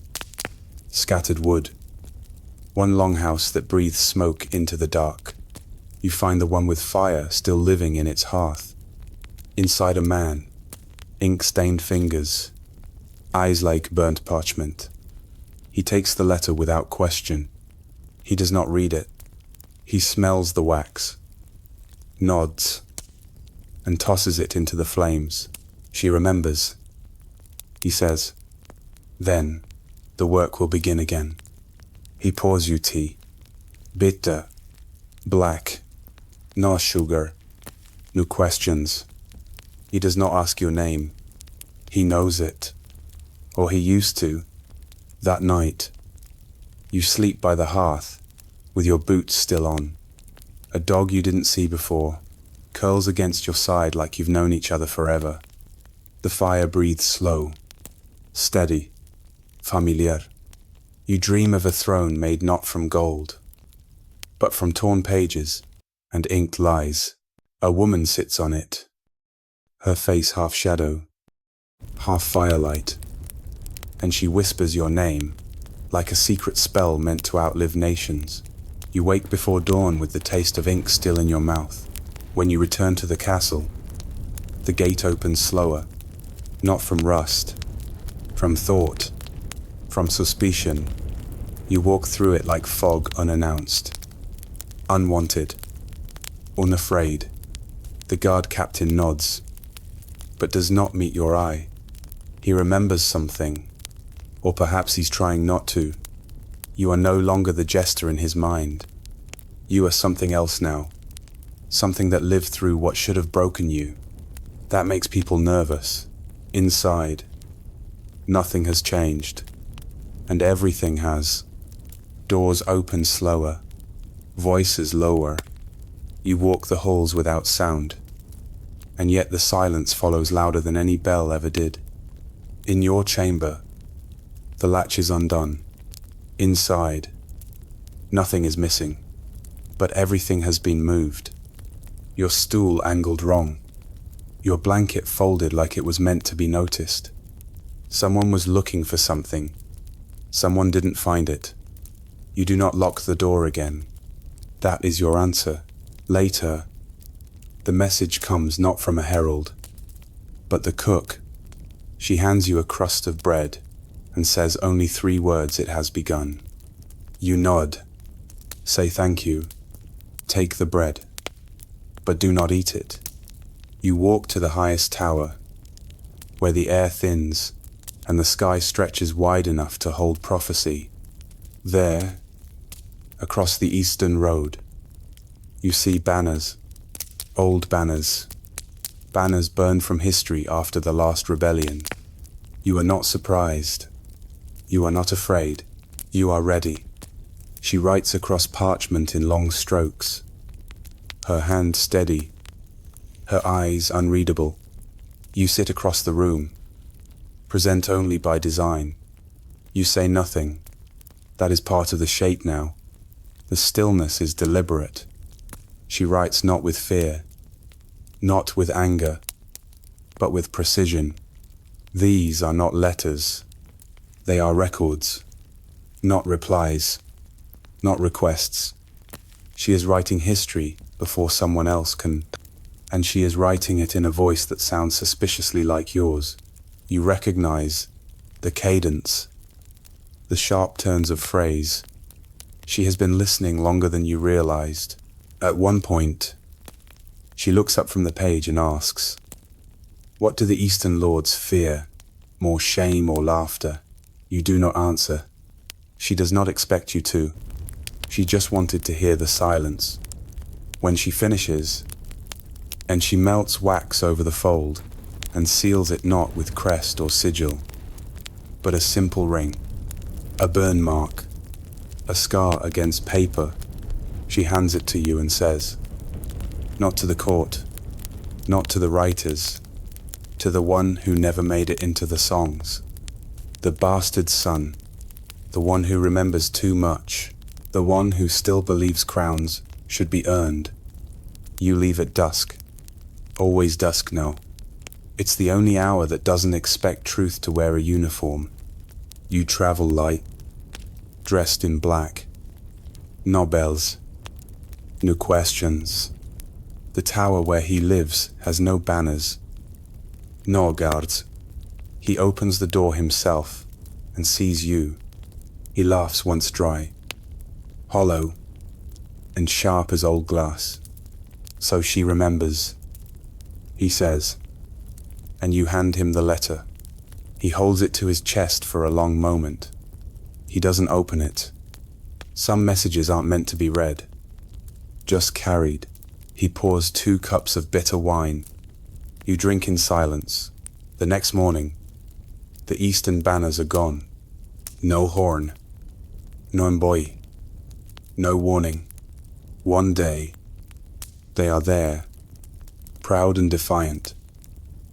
Scattered wood. One longhouse that breathes smoke into the dark. You find the one with fire still living in its hearth. Inside a man, ink-stained fingers, eyes like burnt parchment. He takes the letter without question. He does not read it. He smells the wax, nods, and tosses it into the flames. She remembers. He says, "Then, the work will begin again." He pours you tea. Bitter, black, no sugar, no questions. He does not ask your name. He knows it. Or he used to. That night, you sleep by the hearth, with your boots still on. A dog you didn't see before curls against your side like you've known each other forever. The fire breathes slow, steady, familiar. You dream of a throne made not from gold, but from torn pages and inked lies. A woman sits on it, her face half shadow, half firelight, and she whispers your name like a secret spell meant to outlive nations. You wake before dawn with the taste of ink still in your mouth. When you return to the castle, the gate opens slower, not from rust, from thought, from suspicion. You walk through it like fog unannounced, unwanted, unafraid. The guard captain nods, but does not meet your eye. He remembers something, or perhaps he's trying not to. You are no longer the jester in his mind. You are something else now, something that lived through what should have broken you. That makes people nervous. Inside, nothing has changed, and everything has. Doors open slower, voices lower. You walk the halls without sound, and yet the silence follows louder than any bell ever did. In your chamber, the latch is undone. Inside, nothing is missing, but everything has been moved. Your stool angled wrong, your blanket folded like it was meant to be noticed. Someone was looking for something. Someone didn't find it. You do not lock the door again. That is your answer. Later, the message comes not from a herald, but the cook. She hands you a crust of bread and says only 3 words: "It has begun." You nod, say thank you, take the bread, but do not eat it. You walk to the highest tower, where the air thins and the sky stretches wide enough to hold prophecy. There, across the eastern road, you see banners, old banners, banners burned from history after the last rebellion. You are not surprised. You are not afraid. You are ready. She writes across parchment in long strokes, her hand steady, her eyes unreadable. You sit across the room, present only by design. You say nothing. That is part of the shape now. The stillness is deliberate. She writes not with fear, not with anger, but with precision. These are not letters. They are records, not replies, not requests. She is writing history before someone else can, and she is writing it in a voice that sounds suspiciously like yours. You recognize the cadence, the sharp turns of phrase. She has been listening longer than you realized. At one point, she looks up from the page and asks, "What do the Eastern Lords fear? More shame or laughter?" You do not answer. She does not expect you to. She just wanted to hear the silence. When she finishes, and she melts wax over the fold and seals it not with crest or sigil, but a simple ring, a burn mark. a scar against paper. She hands it to you and says, "Not to the court, not to the writers, to the one who never made it into the songs. The bastard son, the one who remembers too much, the one who still believes crowns should be earned. You leave at dusk. Always dusk now. It's the only hour that doesn't expect truth to wear a uniform. You travel light, dressed in black. No bells, no questions. The tower where he lives has no banners, no guards. He opens the door himself and sees you. He laughs once dry, hollow and sharp as old glass. So she remembers. He says, and you hand him the letter. He holds it to his chest for a long moment. He doesn't open it. Some messages aren't meant to be read, just carried. He pours 2 cups of bitter wine. You drink in silence. The next morning, the eastern banners are gone. No horn, no boy, no warning. One day, they are there, proud and defiant.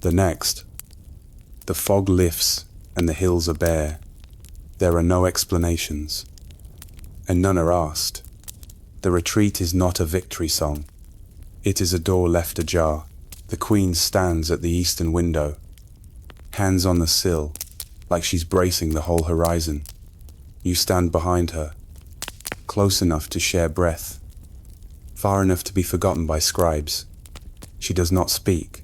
The next, the fog lifts and the hills are bare. There are no explanations, and none are asked. The retreat is not a victory song. It is a door left ajar. The queen stands at the eastern window, hands on the sill, like she's bracing the whole horizon. You stand behind her, close enough to share breath, far enough to be forgotten by scribes. She does not speak.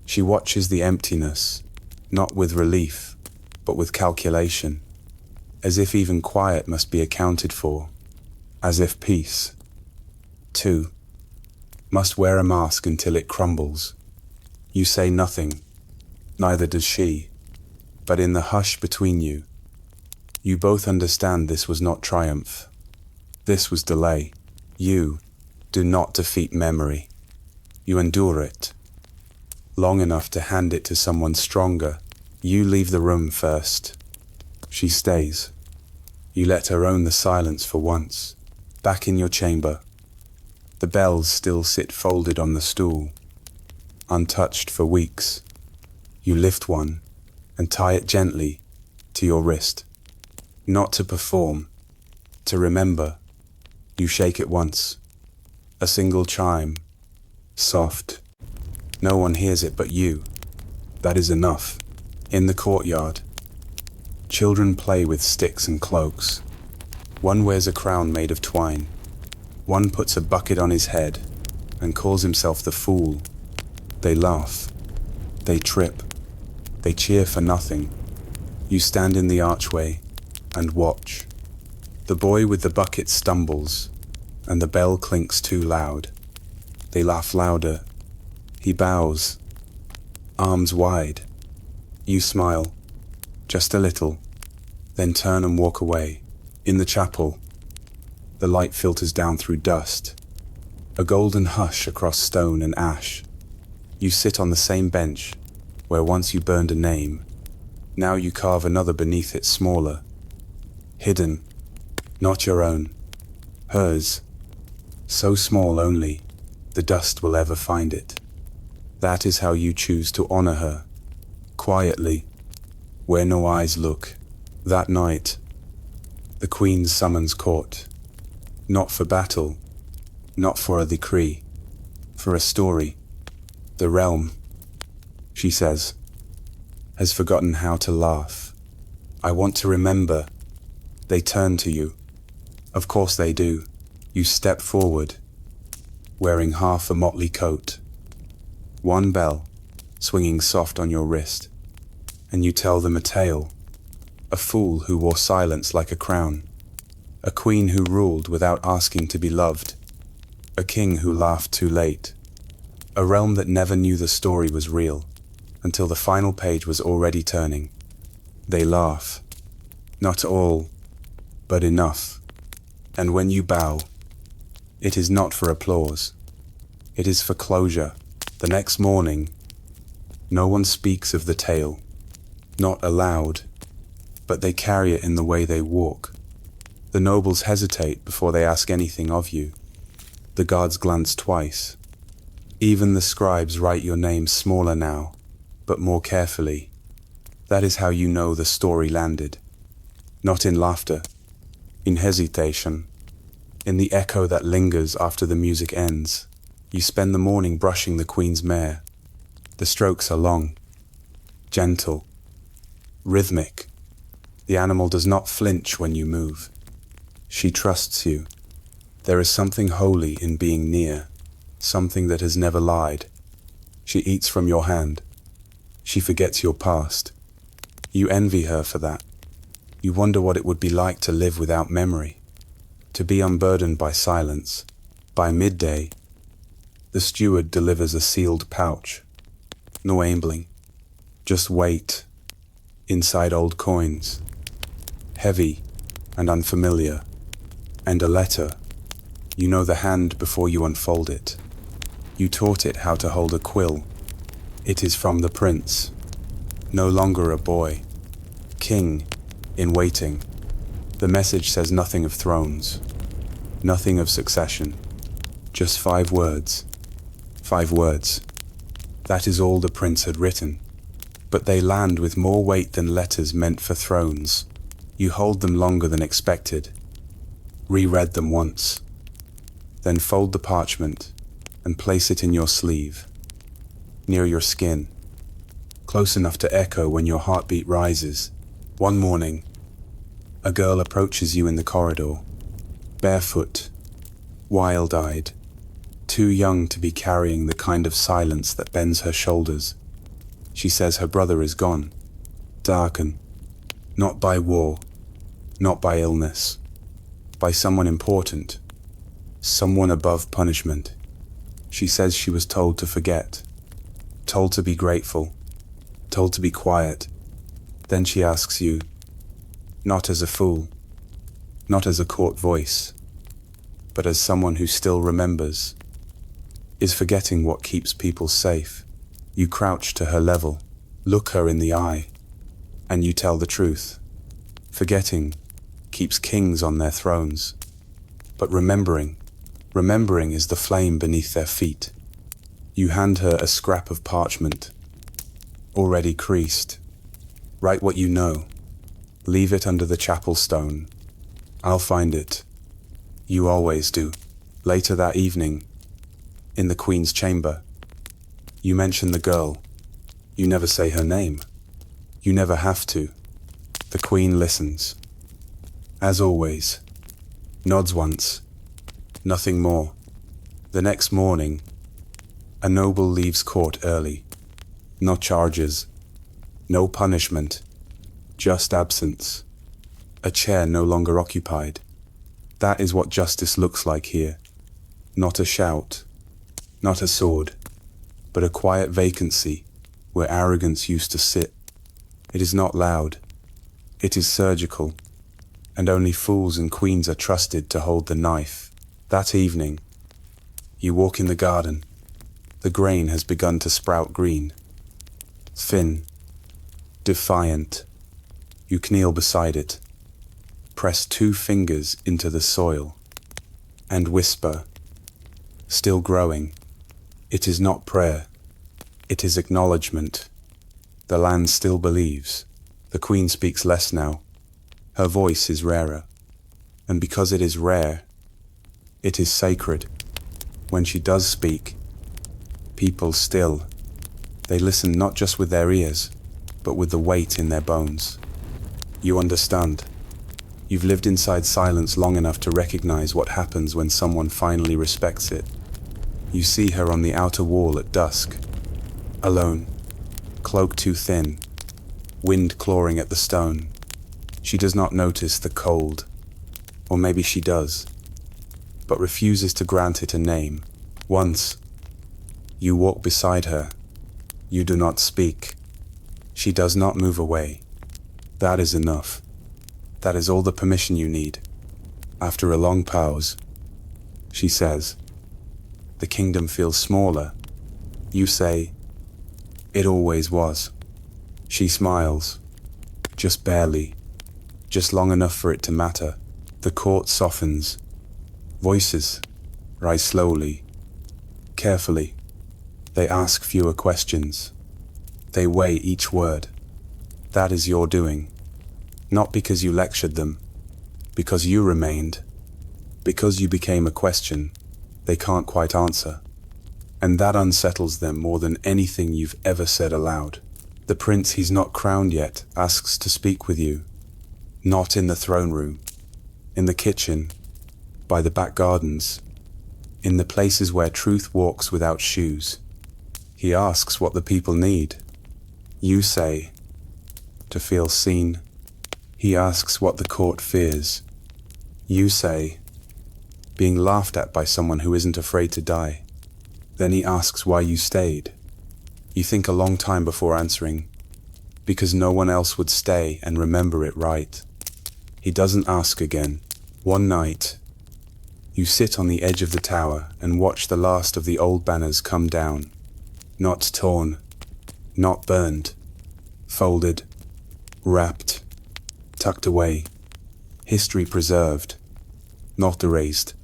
She watches the emptiness, not with relief, but with calculation, as if even quiet must be accounted for, as if peace, too, must wear a mask until it crumbles. You say nothing, neither does she, but in the hush between you, you both understand this was not triumph. This was delay. You do not defeat memory. You endure it, long enough to hand it to someone stronger. You leave the room first. She stays. You let her own the silence for once. Back in your chamber, the bells still sit folded on the stool, untouched for weeks. You lift one and tie it gently to your wrist. Not to perform, to remember. You shake it once. A single chime, soft. No one hears it but you. That is enough. In the courtyard, children play with sticks and cloaks. One wears a crown made of twine. One puts a bucket on his head and calls himself the fool. They laugh. They trip. They cheer for nothing. You stand in the archway and watch. The boy with the bucket stumbles, and the bell clinks too loud. They laugh louder. He bows, arms wide. You smile, just a little, then turn and walk away. In the chapel, the light filters down through dust, a golden hush across stone and ash. You sit on the same bench where once you burned a name. Now you carve another beneath it, smaller, hidden, not your own, hers, so small only the dust will ever find it. That is how you choose to honor her, quietly, where no eyes look. That night, the Queen summons court, not for battle, not for a decree, for a story. The realm, she says, has forgotten how to laugh. I want to remember. They turn to you. Of course they do. You step forward, wearing half a motley coat. One bell, swinging soft on your wrist, and you tell them a tale. A fool who wore silence like a crown. A queen who ruled without asking to be loved. A king who laughed too late. A realm that never knew the story was real, until the final page was already turning. They laugh. Not all, but enough. And when you bow, it is not for applause. It is for closure. The next morning, no one speaks of the tale. Not aloud, but they carry it in the way they walk. The nobles hesitate before they ask anything of you. The guards glance twice. Even the scribes write your name smaller now, but more carefully. That is how you know the story landed. Not in laughter, in hesitation, in the echo that lingers after the music ends. You spend the morning brushing the queen's mare. The strokes are long, gentle, rhythmic. The animal does not flinch when you move. She trusts you. There is something holy in being near, something that has never lied. She eats from your hand. She forgets your past. You envy her for that. You wonder what it would be like to live without memory, to be unburdened by silence. By midday, the steward delivers a sealed pouch. No ambling, just weight, inside old coins, heavy and unfamiliar, and a letter. You know the hand before you unfold it. You taught it how to hold a quill. It is from the prince, no longer a boy, king in waiting. The message says nothing of thrones, nothing of succession, just 5 words. 5 words. That is all the prince had written, but they land with more weight than letters meant for thrones. You hold them longer than expected, reread them once, then fold the parchment and place it in your sleeve, near your skin, close enough to echo when your heartbeat rises. One morning, a girl approaches you in the corridor, barefoot, wild-eyed, too young to be carrying the kind of silence that bends her shoulders. She says her brother is gone, darkened, not by war, not by illness, by someone important, someone above punishment. She says she was told to forget, told to be grateful, told to be quiet. Then she asks you, not as a fool, not as a court voice, but as someone who still remembers, is forgetting what keeps people safe. You crouch to her level, look her in the eye, and you tell the truth. Forgetting keeps kings on their thrones, but remembering is the flame beneath their feet. You hand her a scrap of parchment, already creased. Write what you know. Leave it under the chapel stone. I'll find it. You always do. Later that evening, in the Queen's chamber, you mention the girl. You never say her name. You never have to. The Queen listens. As always, nods once, nothing more. The next morning, a noble leaves court early. No charges, no punishment, just absence. A chair no longer occupied. That is what justice looks like here. Not a shout, not a sword, but a quiet vacancy where arrogance used to sit. It is not loud. It is surgical, and only fools and queens are trusted to hold the knife. That evening, you walk in the garden. The grain has begun to sprout green. Thin, defiant. You kneel beside it, press 2 fingers into the soil, and whisper, still growing. It is not prayer. It is acknowledgement. The land still believes. The Queen speaks less now. Her voice is rarer. And because it is rare, it is sacred. When she does speak, people still. They listen not just with their ears, but with the weight in their bones. You understand. You've lived inside silence long enough to recognize what happens when someone finally respects it. You see her on the outer wall at dusk, alone, cloak too thin, wind clawing at the stone. She does not notice the cold, or maybe she does, but refuses to grant it a name. Once, you walk beside her. You do not speak. She does not move away. That is enough. That is all the permission you need. After a long pause, she says, "The kingdom feels smaller." You say, "It always was." She smiles, just barely, just long enough for it to matter. The court softens. Voices rise slowly, carefully. They ask fewer questions. They weigh each word. That is your doing. Not because you lectured them, because you remained, because you became a question they can't quite answer. And that unsettles them more than anything you've ever said aloud. The prince, he's not crowned yet, asks to speak with you. Not in the throne room, in the kitchen, by the back gardens, in the places where truth walks without shoes. He asks what the people need. You say, to feel seen. He asks what the court fears. You say, being laughed at by someone who isn't afraid to die. Then he asks why you stayed. You think a long time before answering, because no one else would stay and remember it right. He doesn't ask again. One night, you sit on the edge of the tower and watch the last of the old banners come down. Not torn, not burned, folded, wrapped, tucked away. History preserved, not erased.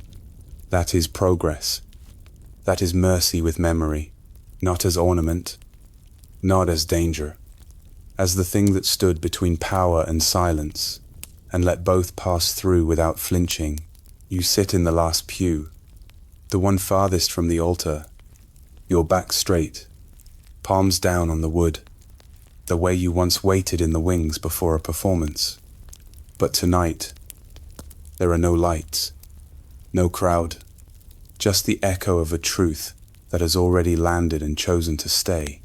That is progress. That is mercy with memory, not as ornament, not as danger, as the thing that stood between power and silence, and let both pass through without flinching. You sit in the last pew, the one farthest from the altar, your back straight, palms down on the wood, the way you once waited in the wings before a performance. But tonight, there are no lights, no crowd, just the echo of a truth that has already landed and chosen to stay.